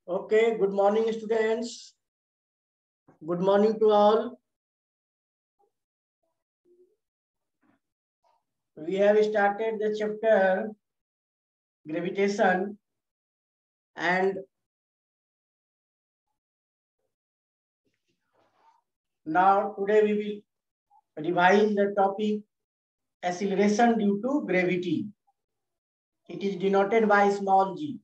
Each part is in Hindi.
Okay, good morning, students. Good morning to all. We have started the chapter gravitation, and now today we will revise the topic acceleration due to gravity. It is denoted by small g,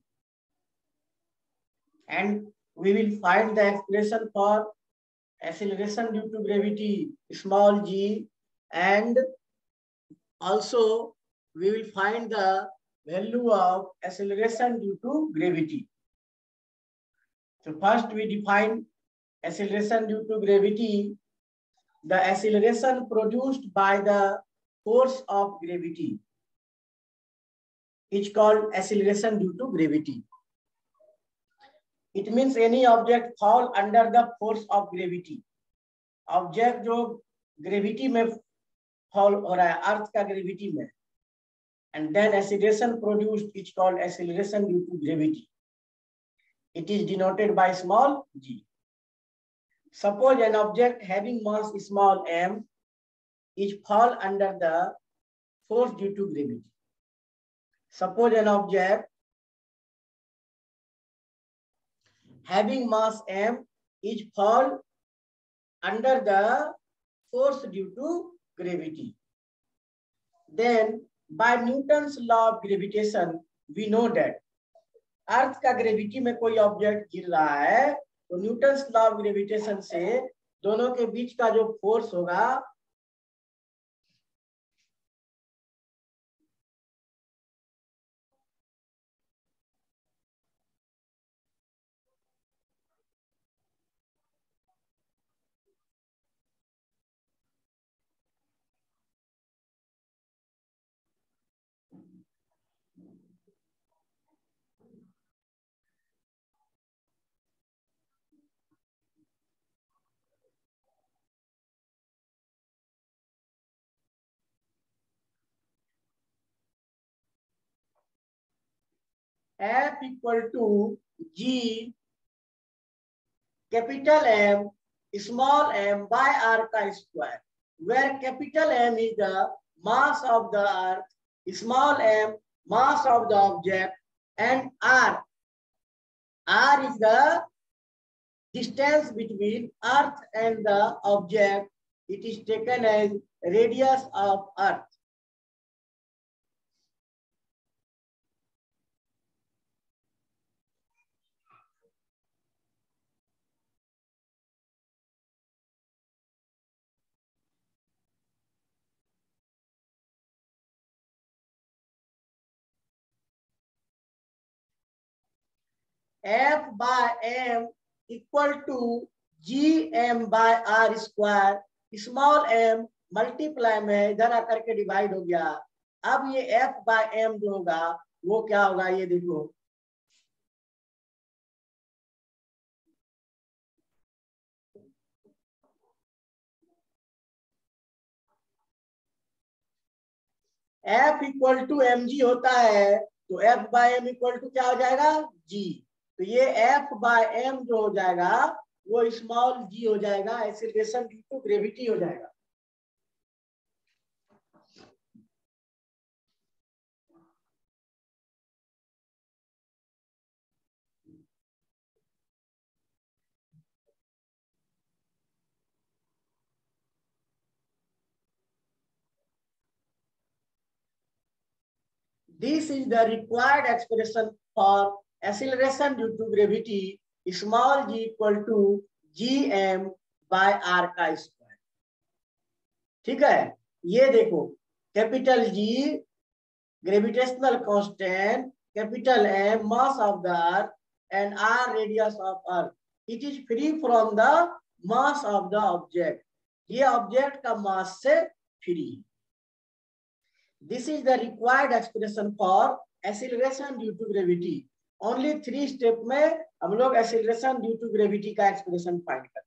and we will find the expression for acceleration due to gravity small g, and also we will find the value of acceleration due to gravity. So first we define acceleration due to gravity. The acceleration produced by the force of gravity is called acceleration due to gravity. It means any object fall under the force of gravity. Object जो ग्रेविटी में फॉल हो रहा है, अर्थ का ग्रेविटी में, and then acceleration produced is called acceleration due to gravity. It is denoted by small g. Suppose an object having mass small m is fall under the force due to gravity. Suppose an object having mass m is fall under the force due to gravity. Then by Newton's law of gravitation we know that अर्थ का ग्रेविटी में कोई ऑब्जेक्ट गिर रहा है तो न्यूटन्स लॉ ऑफ ग्रेविटेशन से दोनों के बीच का जो फोर्स होगा F equal to G capital M small m by R का square, where capital M is the mass of the earth, small m mass of the object, and R is the distance between earth and the object. It is taken as radius of earth. F by m equal to G m by R square. Small m multiply में इधर आकर के डिवाइड हो गया. अब ये F by m जो होगा वो क्या होगा, ये देखो F equal to m g होता है तो F by m equal to क्या हो जाएगा, G. तो ये F by m जो हो जाएगा वो स्मॉल g हो जाएगा, एक्सीलरेशन ड्यू टू ग्रेविटी हो जाएगा. This is the required expression for acceleration due to gravity, small g equal to gm by r का स्क्वायर. ठीक है, ये देखो capital G gravitational constant, capital M mass of the earth and R radius of earth. It is free from the mass of the object. ये ऑब्जेक्ट का मास से free. This is the required expression for acceleration due to gravity. Only 3 step में हम लोग acceleration due to gravity का expression find करते हैं.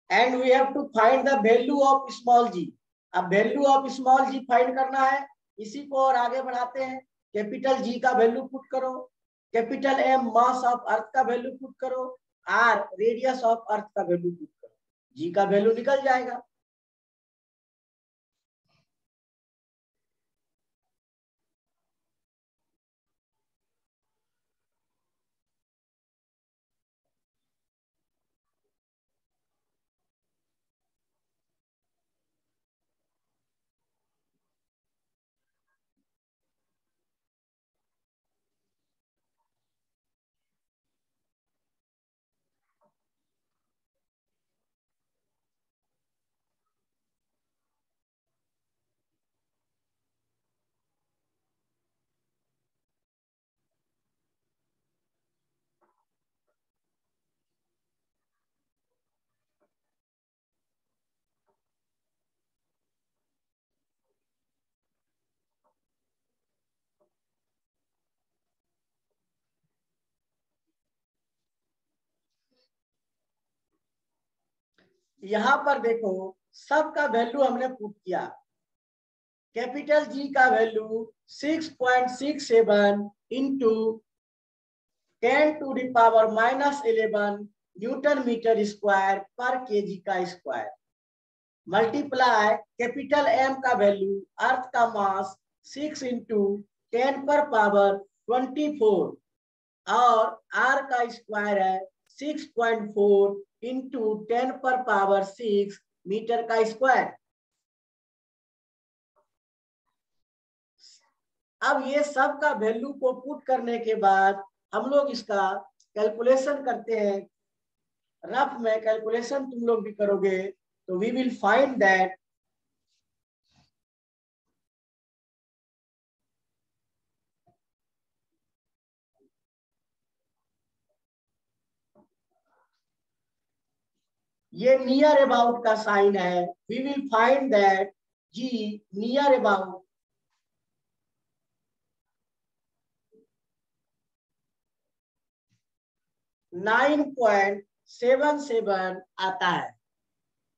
And we have to find the value of small g. अब value of small g find करना है. इसी को और आगे बढ़ाते हैं. कैपिटल G का वैल्यू पुट करो, capital M mass of earth का वैल्यू पुट करो, आर रेडियस ऑफ अर्थ का वैल्यू पुट करो, जी का वैल्यू निकल जाएगा। यहां पर देखो सबका वैल्यू हमने पुट किया। कैपिटल जी का value 6.67 into 10⁻⁻11 Newton metre square पर केजी का स्क्वायर, मल्टीप्लाई कैपिटल एम का वैल्यू अर्थ का मास 6 इंटू 10⁻24 और आर का स्क्वायर है 6.4 इंटू 10⁻6 मीटर का स्क्वायर। अब ये सब का वैल्यू को पुट करने के बाद हम लोग इसका कैलकुलेशन करते हैं। रफ में कैलकुलेशन तुम लोग भी करोगे तो वी विल फाइंड दैट ये नियर अबाउट का साइन है। We will find that G near about 9.77 आता है।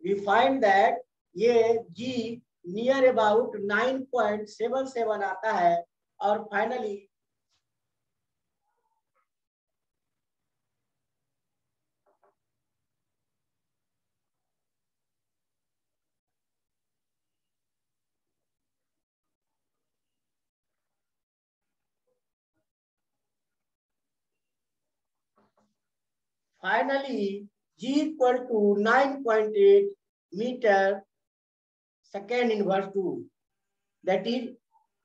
वी फाइंड दैट ये जी नियर अबाउट 9.77 आता है। और finally G equal to 9.8 meter second inverse 2, that is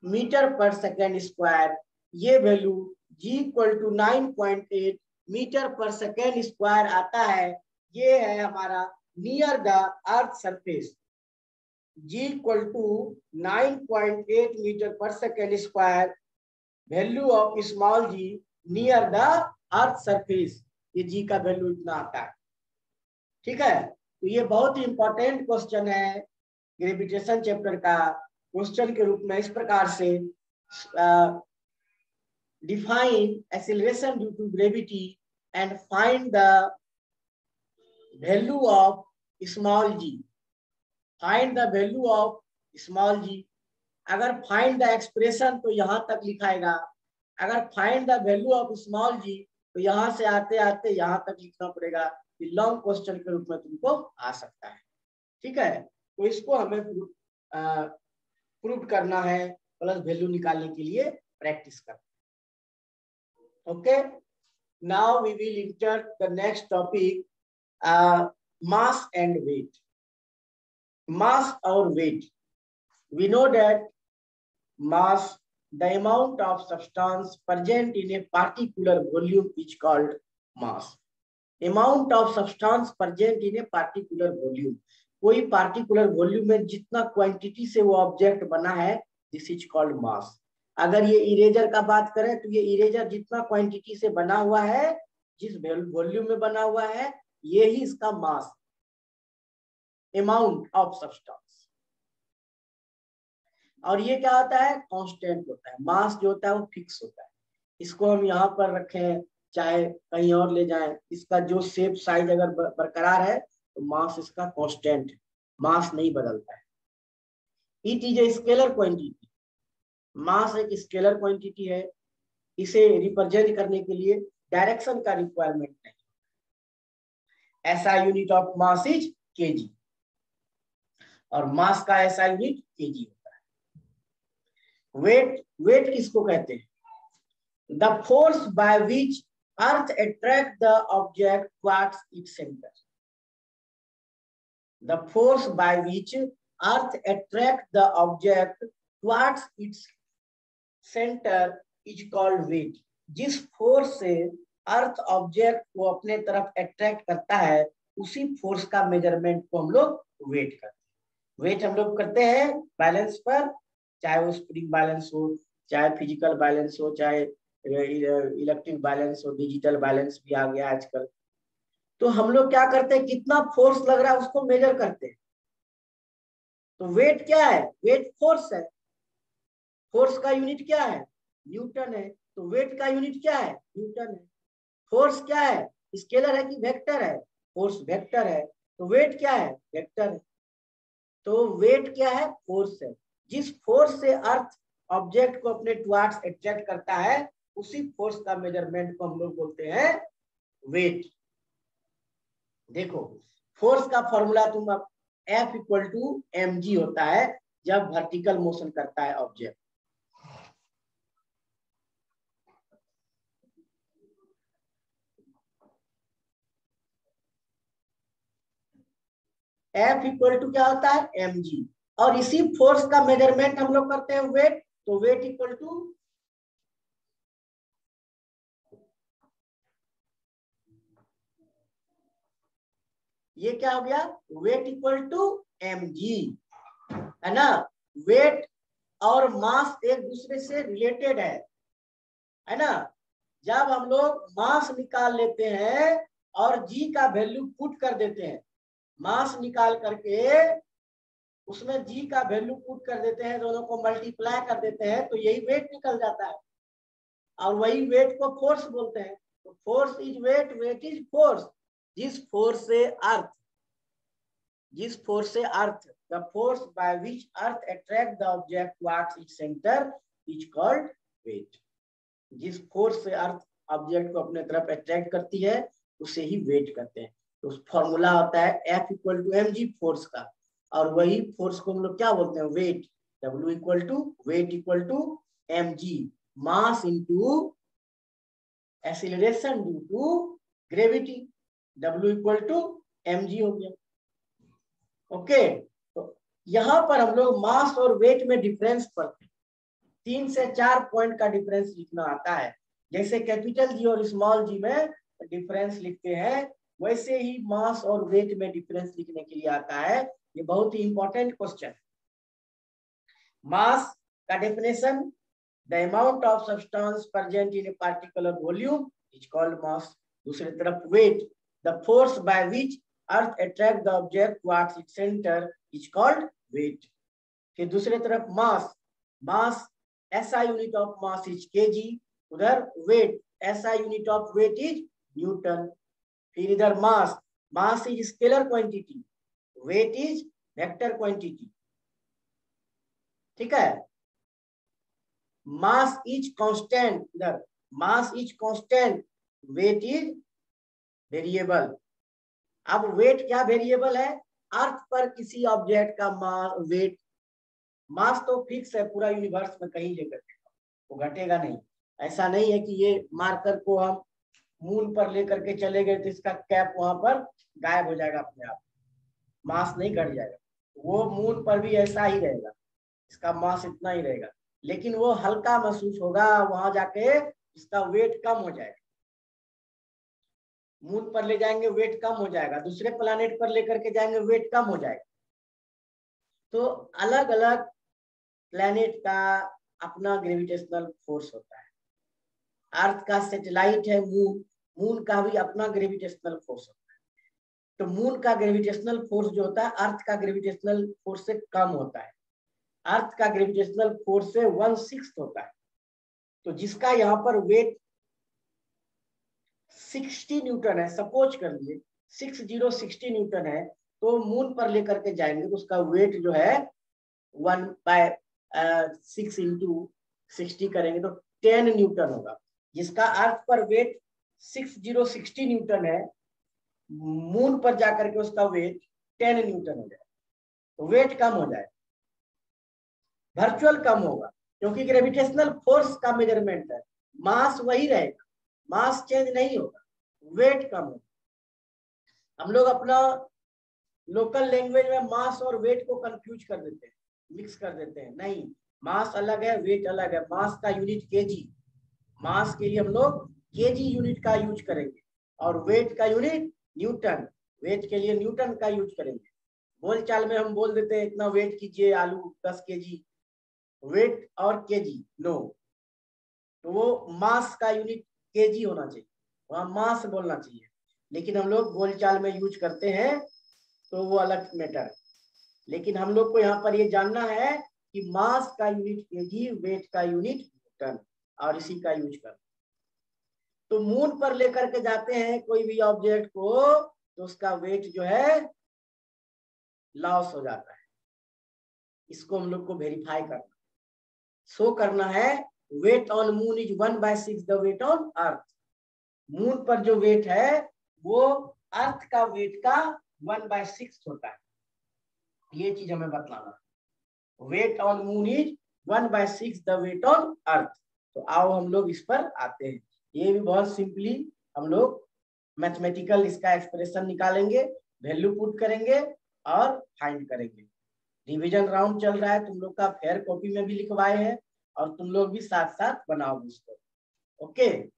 metre per second square. ये value G equal to 9.8 metre per second square आता है। ये है हमारा near the earth surface. G equal to 9.8 metre per second square, value of small g near the earth surface, ये G का वैल्यू इतना आता है। ठीक है, तो ये बहुत ही इंपॉर्टेंट क्वेश्चन है ग्रेविटेशन चैप्टर का। क्वेश्चन के रूप में इस प्रकार से define acceleration due to gravity and find the value of small g. Find the value of small g. अगर फाइंड द एक्सप्रेशन तो यहां तक लिखाएगा, अगर find the value of small g तो यहां से आते आते यहां तक लिखना पड़ेगा। लॉन्ग क्वेश्चन के रूप में तुमको आ सकता है। ठीक है, तो इसको हमें प्रूव करना है, प्लस वैल्यू निकालने के लिए प्रैक्टिस करना। Okay, now we will enter the next topic, mass and weight. Mass और weight, we know that mass the amount of substance present in a particular volume is called mass. Amount of substance present in a particular volume, कोई पार्टिकुलर वॉल्यूम में जितना क्वांटिटी से वो ऑब्जेक्ट बना है, दिस इज कॉल्ड मास। अगर ये इरेजर का बात करें तो ये इरेजर जितना क्वांटिटी से बना हुआ है, जिस वॉल्यूम में बना हुआ है, ये ही इसका मास, अमाउंट ऑफ सब्सटेंस। और ये क्या होता है, कांस्टेंट होता है। मास जो होता है वो फिक्स होता है। इसको हम यहाँ पर रखें चाहे कहीं और ले जाएं, इसका जो शेप साइज अगर बरकरार है तो मास इसका कांस्टेंट है, मास नहीं बदलता है। It is a scalar quantity. Mass एक स्केलर क्वांटिटी है इसे रिप्रेजेंट करने के लिए डायरेक्शन का रिक्वायरमेंट नहीं। SI unit of mass is KG, और मास का SI यूनिट केजी होता है। वेट किसको कहते हैं? The force by which earth attract the object towards its centre. The force by which earth attracts the object towards its center is called weight. जिस फोर्स से अर्थ ऑब्जेक्ट को अपने तरफ अट्रैक्ट करता है, उसी फोर्स का मेजरमेंट को हम लोग वेट करते हैं। वेट हम लोग करते हैं बैलेंस पर, चाहे वो स्प्रिंग बैलेंस हो, चाहे फिजिकल बैलेंस हो, चाहे इलेक्ट्रिक बैलेंस हो, डिजिटल बैलेंस भी आ गया आजकल। तो हम लोग क्या करते हैं, कितना फोर्स लग रहा है उसको मेजर करते हैं। तो वेट क्या है? वेट फोर्स है। फोर्स का यूनिट क्या है? न्यूटन है। तो वेट का यूनिट क्या है? न्यूटन है। फोर्स क्या है? स्केलर है कि वेक्टर है? फोर्स वेक्टर है। तो वेट क्या है? वेक्टर है। तो वेट क्या है? फोर्स है। जिस फोर्स से अर्थ ऑब्जेक्ट को अपने टुवर्ड्स अट्रैक्ट करता है, उसी फोर्स का मेजरमेंट को हम लोग बोलते हैं वेट। देखो, फोर्स का फॉर्मूला तुम अब F इक्वल टू mg होता है जब वर्टिकल मोशन करता है ऑब्जेक्ट। F इक्वल टू क्या होता है? mg। और इसी फोर्स का मेजरमेंट हम लोग करते हैं वेट। तो वेट इक्वल टू ये क्या हो गया? वेट इक्वल टू mg, है ना। वेट और मास एक दूसरे से रिलेटेड है ना। जब हम लोग मास निकाल लेते हैं और जी का वैल्यू पुट कर देते हैं, मास निकाल करके उसमें जी का वैल्यू पुट कर देते हैं, दोनों को मल्टीप्लाई कर देते हैं, तो यही वेट निकल जाता है। और वही वेट को फोर्स बोलते हैं। तो force is weight, weight is force. जिस फोर्स से earth the force by which earth attract the object towards its center is called weight. जिस फोर्स से अर्थ ऑब्जेक्ट को अपने तरफ अट्रैक्ट करती है, उसे ही वेट कहते हैं। तो फॉर्मूला होता है F equal to mg force का, और वही फोर्स को हम लोग क्या बोलते हैं? Weight. W equal to weight equal to mg, mass into acceleration due to gravity. W equal to mg हो गया। ओके, तो यहां पर हम लोग मास और वेट में डिफरेंस पढ़ते हैं। 3 से 4 पॉइंट का डिफरेंस लिखना आता है। जैसे कैपिटल जी और स्मॉल जी में डिफरेंस लिखते हैं, वैसे ही मास और वेट में डिफरेंस लिखने के लिए आता है। ये बहुत ही इंपॉर्टेंट क्वेश्चन है। मास का definition, the amount of substance present in a particular volume is called mass. दूसरी तरफ weight, the force by which earth attract the object towards its centre is called weight. फिर दूसरी तरफ mass SI unit of mass is kg, उधर weight SI unit of weight is newton. फिर इधर mass is scalar quantity, weight is vector quantity. ठीक है। मास इज कांस्टेंट, इधर mass is constant, weight is variable. अब वेट क्या वेरिएबल है? अर्थ पर किसी ऑब्जेक्ट का वेट, मास तो फिक्स है पूरा यूनिवर्स में, कहीं लेकर वो घटेगा नहीं। ऐसा नहीं है कि ये मार्कर को हम मून पर लेकर के चले गए तो इसका कैप वहां पर गायब हो जाएगा अपने आप, मास नहीं घट जाएगा। वो मून पर भी ऐसा ही रहेगा, इसका मास इतना ही रहेगा, लेकिन वो हल्का महसूस होगा, वहां जाके इसका वेट कम हो जाएगा। मून पर ले जाएंगे वेट कम हो जाएगा, दूसरे प्लैनेट पर लेकर के जाएंगे वेट कम हो जाएगा। तो अलग अलग प्लैनेट का अपना ग्रेविटेशनल फोर्स होता है। अर्थ का सैटेलाइट है मून, मून का भी अपना ग्रेविटेशनल फोर्स होता है। तो मून का ग्रेविटेशनल फोर्स जो होता है अर्थ का ग्रेविटेशनल फोर्स से कम होता है। अर्थ का ग्रेविटेशनल फोर्स से 1/6 होता है। तो जिसका यहाँ पर वेट 60 न्यूटन है, सपोज कर लिए 60 न्यूटन है, तो मून पर लेकर के जाएंगे तो उसका वेट जो है 1/6 × 60 करेंगे तो 10 न्यूटन होगा। जिसका अर्थ पर वेट 6060 न्यूटन है, मून पर जाकर के उसका वेट 10 न्यूटन हो जाए, तो वेट कम हो जाए, वर्चुअल कम होगा, क्योंकि ग्रेविटेशनल फोर्स का मेजरमेंट है, मास वही रहेगा, मास चेंज नहीं होगा, वेट कम होगा। हम लोग अपना लोकल लैंग्वेज में मास और वेट को कंफ्यूज कर देते हैं, मिक्स कर देते हैं, नहीं, मास अलग है, वेट अलग है। मास का यूनिट केजी, मास के लिए हम लोग केजी यूनिट का यूज करेंगे, और वेट का यूनिट न्यूटन, वेट के लिए न्यूटन का यूज करेंगे। बोलचाल में हम बोल देते हैं इतना वेट कीजिए आलू 10 केजी, वेट और केजी नो, तो वो मास का यूनिट केजी होना चाहिए, वहां मास बोलना चाहिए, लेकिन हम लोग बोलचाल में यूज करते हैं तो वो अलग मैटर है। लेकिन हम लोग को यहाँ पर ये जानना है कि मास का यूनिट केजी, वेट का यूनिट न्यूटन, और इसी का यूज कर। तो मून पर लेकर के जाते हैं कोई भी ऑब्जेक्ट को, तो उसका वेट जो है लॉस हो जाता है। इसको हम लोग को वेरीफाई करना, शो करना है weight on moon is 1/6 the weight on earth. Moon पर जो वेट है वो अर्थ का वेट का 1/6 होता है, ये चीज हमें बतलाना। Weight on moon is 1/6 the weight on earth. तो आओ हम लोग इस पर आते हैं, ये भी बहुत सिंपली हम लोग मैथमेटिकल इसका एक्सप्रेशन निकालेंगे, वैल्यू पुट करेंगे और फाइंड करेंगे। रिवीजन राउंड चल रहा है, तुम लोग का फेयर कॉपी में भी लिखवाए हैं, और तुम लोग भी साथ साथ बनाओगे इसको, ओके।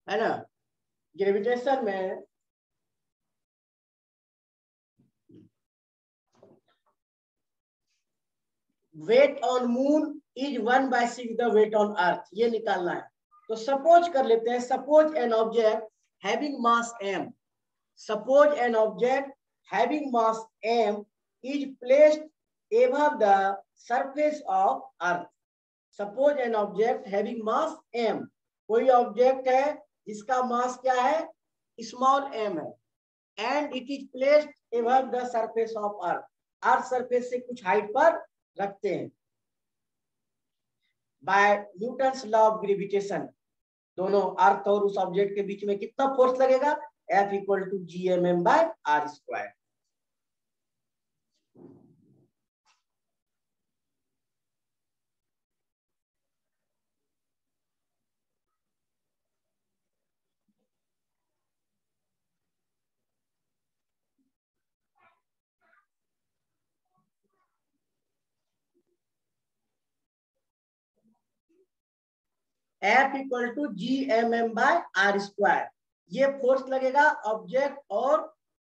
है ना, ग्रेविटेशन में weight on moon is 1/6 the weight on earth, ये निकालना है। तो सपोज कर लेते हैं, suppose an object having mass m, suppose an object having mass m is placed above the surface of earth। Suppose an object having mass m, कोई ऑब्जेक्ट है जिसका मास क्या है, स्मॉल m है, and it is placed above the surface of earth, earth surface से कुछ हाइट पर रखते हैं। By Newton's law of gravitation, दोनों अर्थ और उस ऑब्जेक्ट के बीच में कितना फोर्स लगेगा, F equal to GMM/r²। F equal to GMM/r², ये फोर्स लगेगा ऑब्जेक्ट और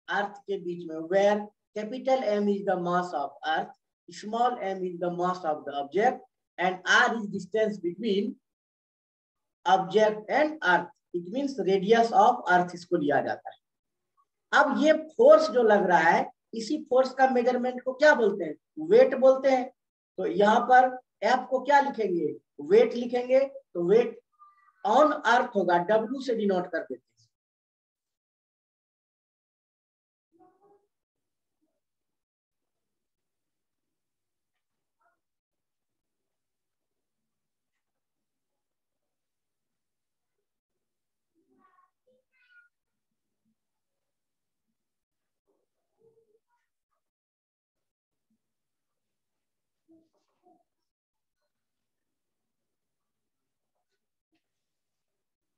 अर्थ के बीच में, where capital M is the mass of earth, small m is the mass of the object, and r is distance between object and earth, it means radius of earth इसको लिया जाता है। अब ये फोर्स जो लग रहा है, इसी फोर्स का मेजरमेंट को क्या बोलते हैं, वेट बोलते हैं। तो यहाँ पर F को क्या लिखेंगे, वेट लिखेंगे, तो वेट ऑन अर्थ होगा, W से डिनोट कर देते हैं।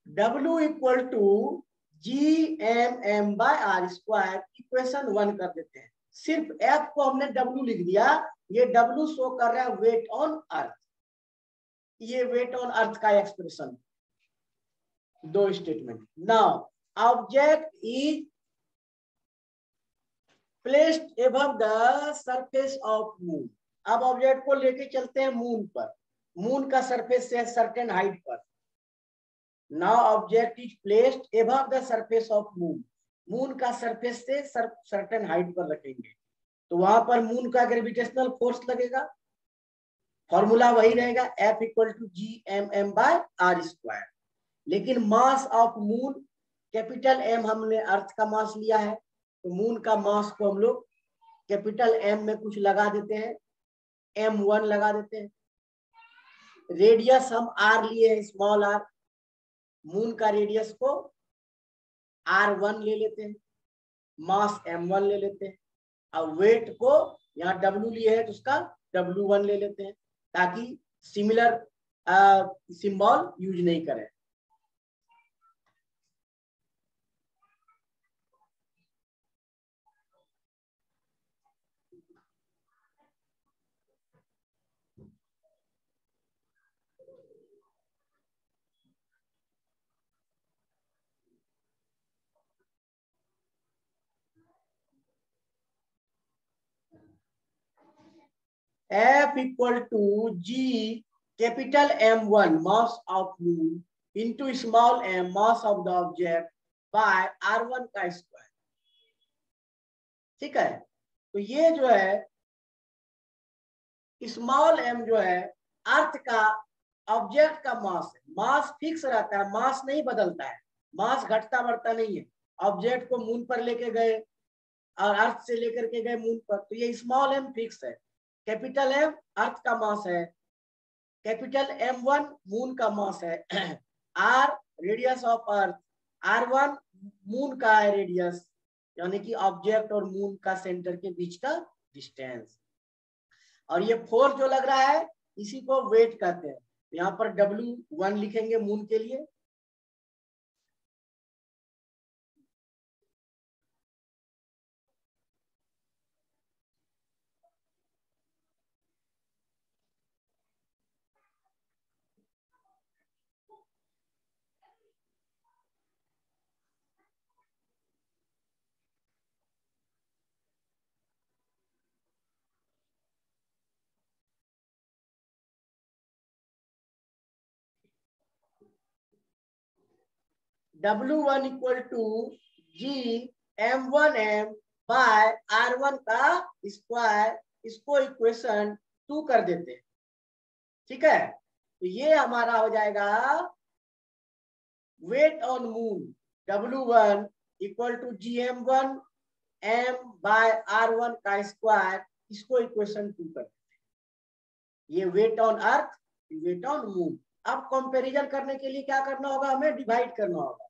W equal to GMM/r², equation 1 कर देते हैं। सिर्फ F को हमने W लिख दिया, ये W शो कर रहा है वेट ऑन अर्थ, ये वेट ऑन अर्थ का एक्सप्रेशन, दो statement. Now object is placed above the surface of moon, अब ऑब्जेक्ट को लेके चलते हैं मून पर, मून का सरफेस से सर्टेन हाइट पर, now object is placed above the surface of moon, moon का सरफेस से सर्टेन हाइट पर रखेंगे तो वहां पर मून का ग्रेविटेशनल फोर्स लगेगा, फॉर्मूला वही रहेगा F equal to G m m/r²। लेकिन mass of moon capital M हमने अर्थ का मास लिया है, तो मून का मास को हम लोग कैपिटल M में कुछ लगा देते हैं, m1 लगा देते हैं। रेडियस हम r लिए हैं, स्मॉल r, मून का रेडियस को r1 ले लेते हैं, मास m1 ले लेते हैं, और वेट को यहाँ w लिए है तो उसका w1 ले लेते हैं, ताकि सिमिलर सिंबल यूज नहीं करें। F equal to G capital M1 mass of moon into small m mass of the object by r1 का स्क्वायर। ठीक है, तो ये जो है स्मॉल m जो है अर्थ का ऑब्जेक्ट का मास है, मास फिक्स रहता है, मास नहीं बदलता है, मास घटता बढ़ता नहीं है। ऑब्जेक्ट को मून पर लेके गए और अर्थ से लेकर के गए मून पर, तो ये स्मॉल m फिक्स है, कैपिटल M अर्थ का मास है, कैपिटल M1 मून का मास है, R radius of earth, R1 moon का है रेडियस, यानी कि ऑब्जेक्ट और मून का सेंटर के बीच का डिस्टेंस। और ये फोर्स जो लग रहा है इसी को वेट कहते हैं। यहाँ पर W1 लिखेंगे मून के लिए, W1 equal to G m1m by R1 का स्क्वायर, इसको इक्वेशन 2 कर देते हैं। ठीक है, तो ये हमारा हो जाएगा weight on moon W1 equal to Gm1m by R1 का स्क्वायर, इसको इक्वेशन 2 कर देते हैं। ये weight on earth, weight on moon. अब कंपैरिजन करने के लिए क्या करना होगा, हमें डिवाइड करना होगा।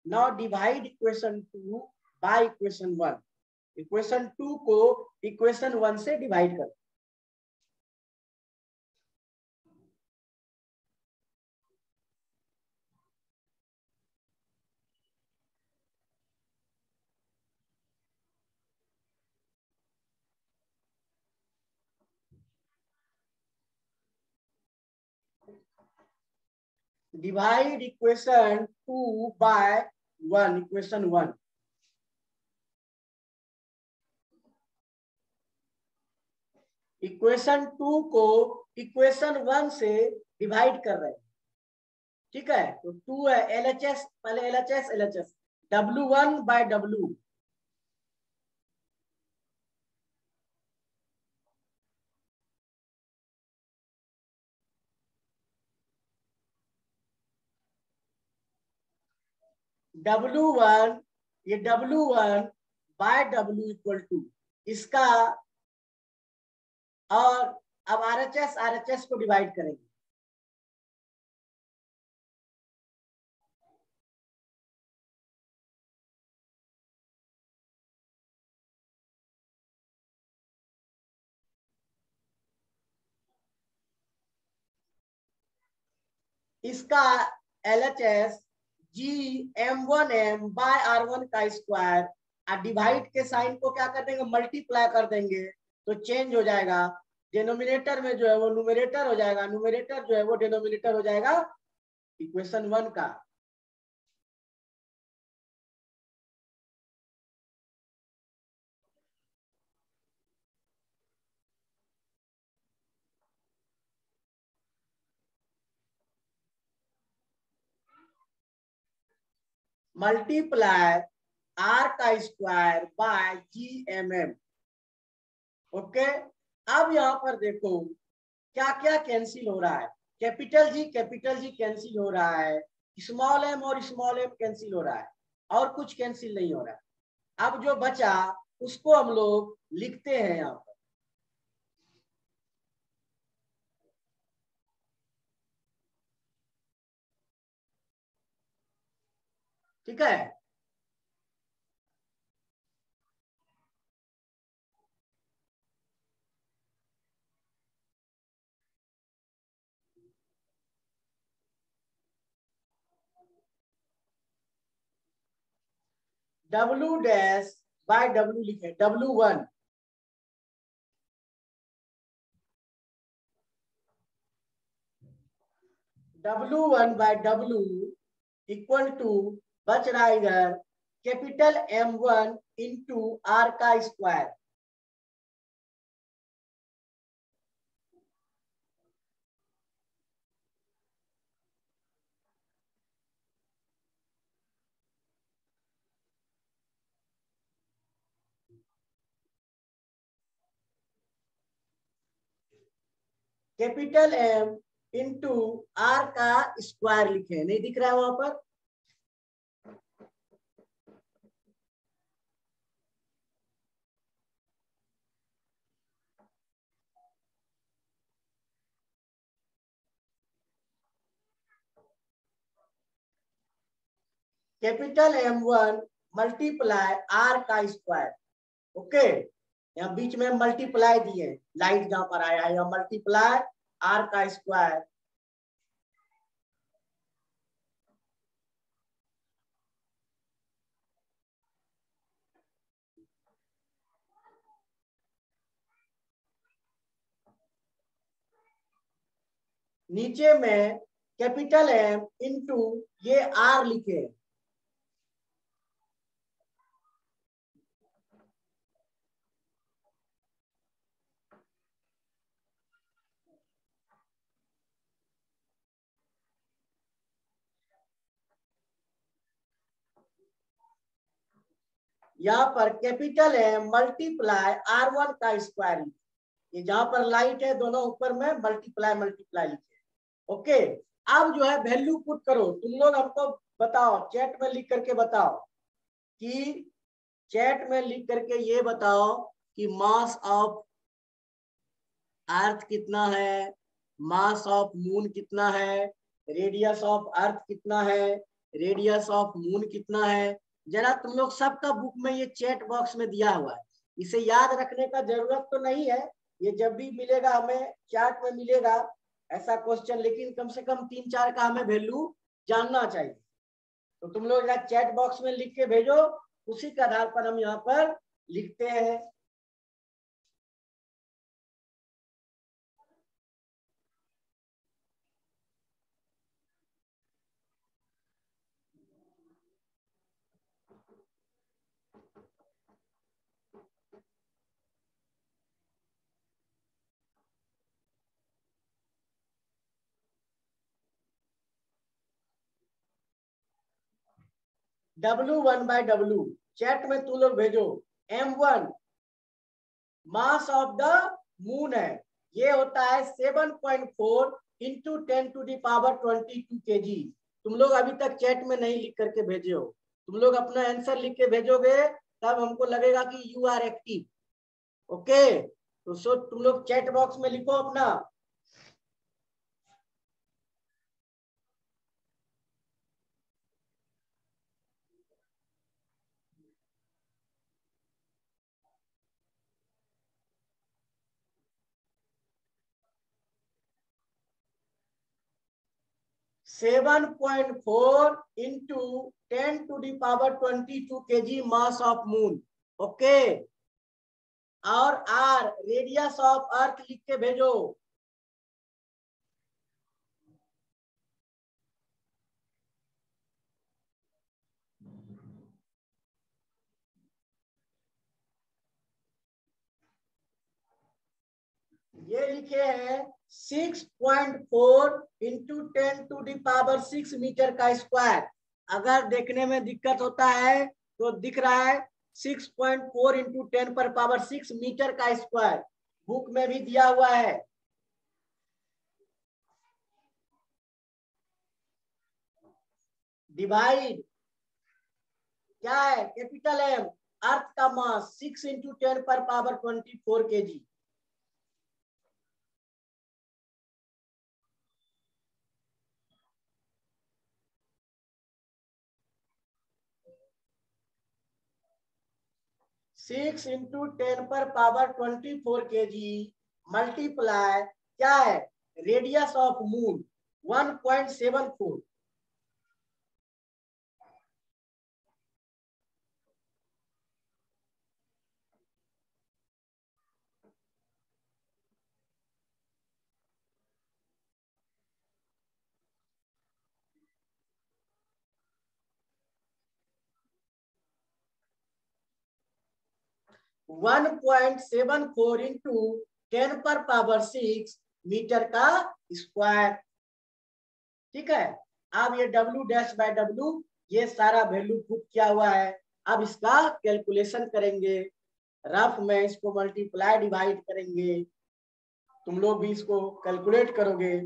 Now divide equation 2 by equation 1, equation 2 को इक्वेशन 1 से डिवाइड कर। Divide equation 2 by 1, equation 1। Equation 2 को इक्वेशन 1 से डिवाइड कर रहे हैं। ठीक है, तो 2 है LHS, पहले LHS W1 by W, W1, ये W1 by W equal to इसका, और अब RHS को डिवाइड करेंगे। इसका LHS Gm1m बाय R1 का स्क्वायर, और डिवाइड के साइन को क्या कर देंगे, मल्टीप्लाई कर देंगे, तो चेंज हो जाएगा। डिनोमिनेटर में जो है वो न्यूमरेटर हो जाएगा, न्यूमरेटर जो है वो डिनोमिनेटर हो जाएगा इक्वेशन 1 का। मल्टीप्लाई आर का स्क्वायर बाय GMM। ओके, अब यहां पर देखो क्या क्या कैंसिल हो रहा है। कैपिटल जी कैंसिल हो रहा है, स्मॉल एम और स्मॉल एम कैंसिल हो रहा है, और कुछ कैंसिल नहीं हो रहा है। अब जो बचा उसको हम लोग लिखते हैं यहाँ पर। ठीक है, W डैश बाय W लिखे, W1 by W equal to बच रहा है इधर कैपिटल M1 इंटू आर का square. Capital M into R का स्क्वायर लिखे, नहीं दिख रहा है वहां पर? कैपिटल M1 मल्टीप्लाई आर का स्क्वायर। ओके, यहाँ बीच में मल्टीप्लाई दिए, लाइट जहां पर आया है यहाँ मल्टीप्लाई आर का स्क्वायर। नीचे में कैपिटल M इंटू ये आर लिखे। यहाँ पर कैपिटल M मल्टीप्लाई R1 का स्क्वायर, ये जहां पर लाइट है दोनों ऊपर में मल्टीप्लाई मल्टीप्लाई लिखे। ओके, अब जो है वैल्यू पुट करो। तुम लोग हमको बताओ, चैट में लिख करके बताओ कि चैट में लिख करके ये बताओ कि मास ऑफ अर्थ कितना है, मास ऑफ मून कितना है, रेडियस ऑफ अर्थ कितना है, रेडियस ऑफ मून कितना है। जरा तुम लोग सबका बुक में ये चैट बॉक्स में दिया हुआ है, इसे याद रखने का जरूरत तो नहीं है, ये जब भी मिलेगा हमें चार्ट में मिलेगा ऐसा क्वेश्चन, लेकिन कम से कम 3-4 का हमें वैल्यू जानना चाहिए। तो तुम लोग चैट बॉक्स में लिख के भेजो, उसी के आधार पर हम यहाँ पर लिखते हैं। W1 बाय W चैट में तू लोग भेजो। M1 mass of the moon है, ये होता है 7.4 इंटू 10⁻22 kg। तुम लोग अभी तक चैट में नहीं लिख करके भेजे हो, तुम लोग अपना आंसर लिख के भेजोगे तब हमको लगेगा कि यू आर एक्टिव। ओके, तो सो तुम लोग चैट बॉक्स में लिखो अपना। 7.4 into 10⁻22 kg mass of moon. Okay, और आर रेडियस ऑफ अर्थ लिख के भेजो। ये लिखे हैं 6.4 इंटू 10⁶ मीटर का स्क्वायर। अगर देखने में दिक्कत होता है तो दिख रहा है 6.4 इंटू 10 पर पावर 6 मीटर का स्क्वायर, बुक में भी दिया हुआ है। डिवाइड क्या है, कैपिटल एम, अर्थ का मास 6 इंटू 10 पर पावर 24 kg। सिक्स इंटू 10 पर पावर 24 kg मल्टीप्लाई क्या है, रेडियस ऑफ मून 1.74। 1.74 इंटू 10 पर पावर 6 मीटर का स्क्वायर। ठीक है, अब ये W डैश बाय W ये सारा वैल्यू पुट किया हुआ है। अब इसका कैलकुलेशन करेंगे, रफ में इसको मल्टीप्लाई डिवाइड करेंगे। तुम लोग भी इसको कैलकुलेट करोगे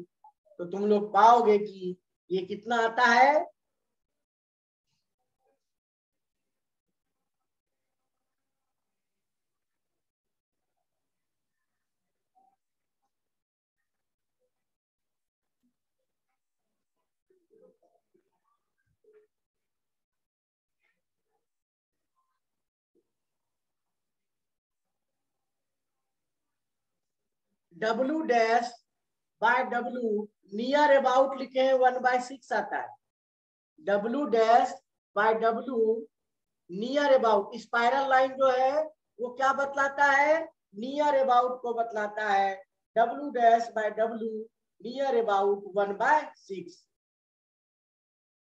तो तुम लोग पाओगे कि ये कितना आता है। W dash by W near about लिखे हैं 1/6 आता है। W dash by W near about, spiral line जो है वो क्या बतलाता है, नियर अबाउट को बतलाता है। W dash by W near about 1/6।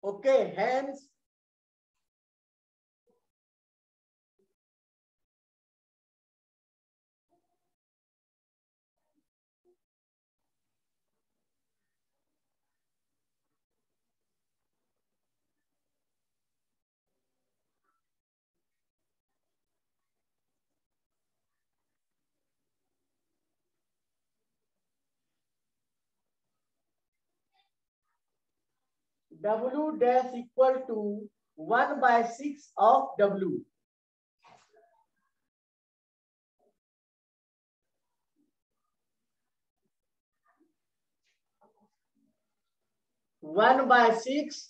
Okay, hence W dash equal to 1/6 of W. One by six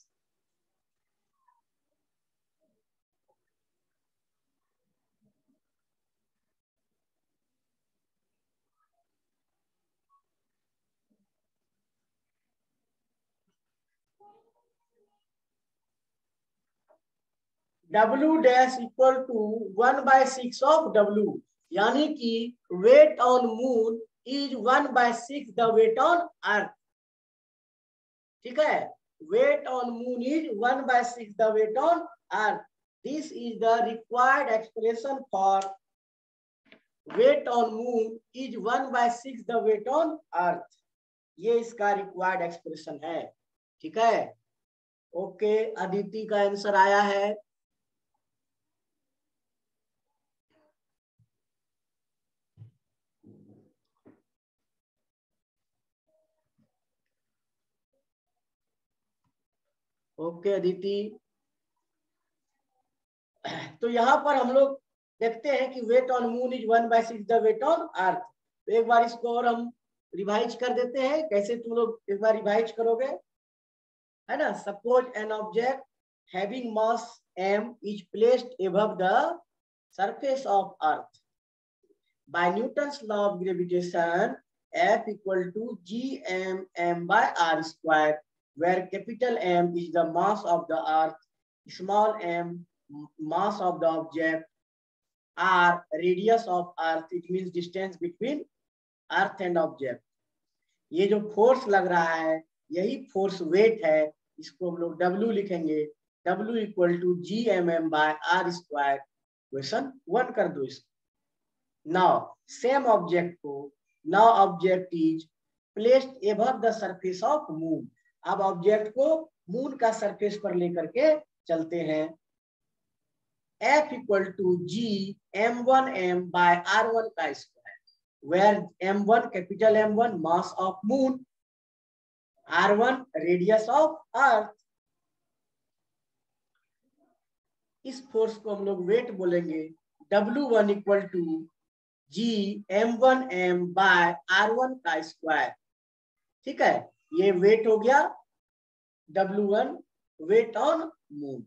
W dash equal to 1/6 of W, यानी कि weight on moon is 1/6 the weight on earth. ठीक है, weight on moon is 1/6 the weight on earth. This is the required expression for weight on moon is 1/6 the weight on earth. ये इसका रिक्वायर्ड एक्सप्रेशन है। ठीक है, ओके, अदिति का आंसर आया है। ओके अदिति, तो यहाँ पर हम लोग देखते हैं कि weight on moon is 1/6 the weight on earth. तो एक बार इसको और हम रिवाइज कर देते हैं। कैसे तुम लोग एक बार रिवाइज करोगे, है ना। Suppose an object having mass m is placed above the surface of earth by Newton's law of gravitation F equal to gm by r square, where capital M is the mass of the earth, small m mass of the object, r radius of earth, it means distance between earth and object। ये जो फोर्स लग रहा है यही फोर्स वेट है, इसको हम लोग W लिखेंगे। W equal to gmm by r square. Question 1 कर दो इसको। नाउ सेम ऑब्जेक्ट को, now object is placed above the surface of moon. अब ऑब्जेक्ट को मून का सरफेस पर लेकर के चलते हैं। F equal to G m1m by r1 का square, where m1 capital M1 mass of moon, r1 radius of earth. इस फोर्स को हम लोग वेट बोलेंगे। W1 equal to G m1m by r1 का स्क्वायर। ठीक है, ये वेट हो गया W1, वेट ऑन मून।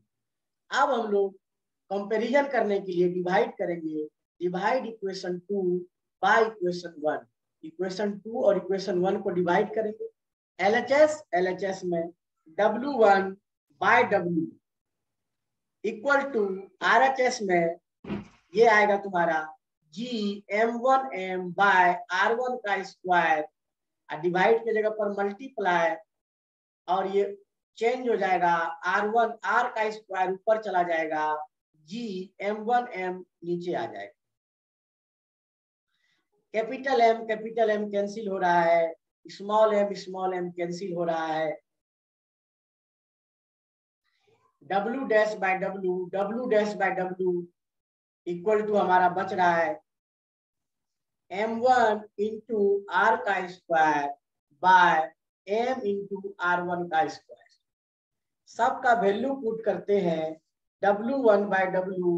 अब हम लोग कंपैरिजन करने के लिए डिवाइड करेंगे। Divide equation 2 by equation 1। Equation 2 और इक्वेशन 1 को डिवाइड करेंगे। LHS में W1 by W equal to RHS में ये आएगा तुम्हारा जी m1m बाय r1 का स्क्वायर, डिवाइड की जगह पर मल्टीप्लाई, और ये चेंज हो जाएगा, r1 r का स्क्वायर ऊपर चला जाएगा, जी m1m नीचे आ जाएगा। कैपिटल M कैंसिल हो रहा है, स्मॉल m कैंसिल हो रहा है, W dash by W equal to हमारा बच रहा है m1 इंटू r का square by m into r1 का स्क्वायर। सबका वैल्यू पुट करते हैं। W1 बाय W,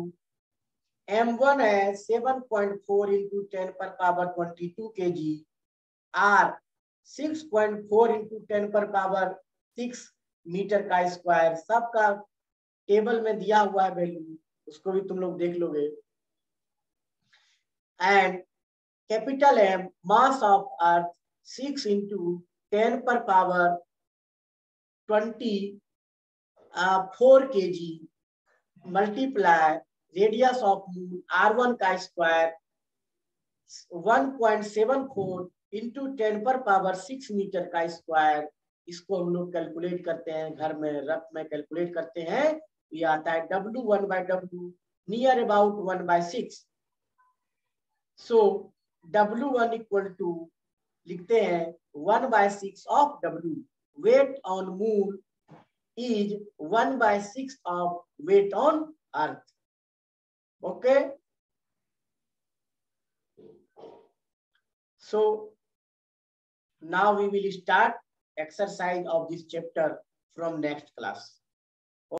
m1 है 7.4 इंटू 10 पर पावर 22 kg, r 6.4 इंटू 10 पर पावर 6 मीटर का स्क्वायर। सबका टेबल में दिया हुआ है वैल्यू, उसको भी तुम लोग देख लोगे। And capital M mass of earth 6 into 10 पर power 24 kg multiply radius of moon r1 का स्क्वायर 1.74 इंटू 10 पर पावर 6 मीटर का स्क्वायर। इसको हम लोग कैलकुलेट करते हैं, घर में रफ में कैलकुलेट करते हैं। ये आता है W1 by W near about 1/6। So W1 equal to लिखते हैं 1/6 of W। Weight on moon is 1/6 of weight on earth. Okay, so now we will start exercise of this chapter from next class.